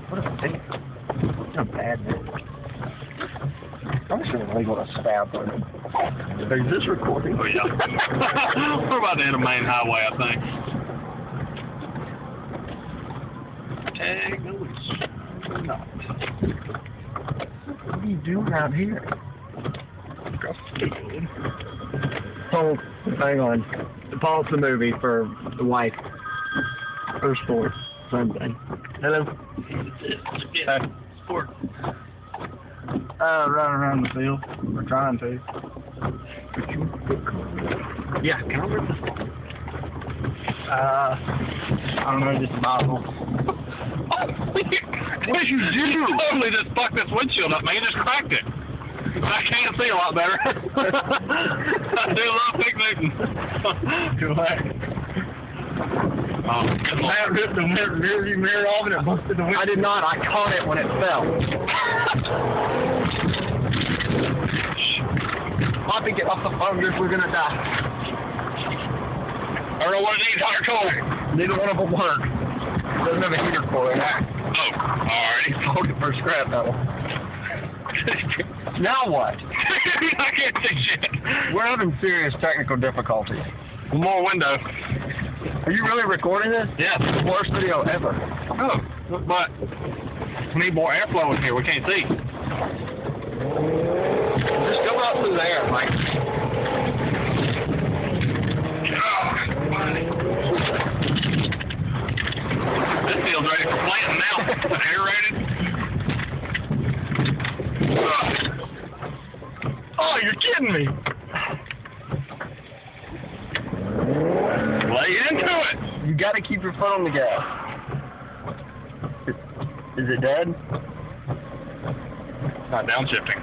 What a thing. What a bad man. Probably should have legal to stab women. Is this recording? Oh, yeah. We're about to hit a main highway, I think. Tag no, not. What do you do around here? Hold, hang on. Pause the movie for the wife. Or sport. Sunday. Hello. Yeah. Sport. Right around the field. We're trying to. Yeah, can I rip this one? I don't know, just a bottle. What did you do? Totally just fucked this windshield up, man. You just cracked it. I can't see a lot better. I do a lot of picnicking. Go back. That ripped the rearview mirror off and it busted the windshield. I did not. I caught it when it fell. I have to get off the phone if we're gonna die. I don't know what it needs, hot or cold. Neither one of them work. Doesn't have a heater for it. Oh, alright. Hold it for a scrap metal. Now what? I can't see shit. We're having serious technical difficulties. One more window. Are you really recording this? Yeah. It's the worst video ever. Oh, but we need more airflow in here. We can't see. Just go out through there, Mike. This feels ready for planting now. Aerated. Oh, you're kidding me. Lay into it. You gotta keep your foot on the gas. Is it dead? Not downshifting.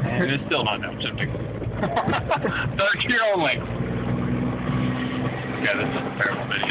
And it's still not downshifting. Third gear only. Yeah, this is a terrible video.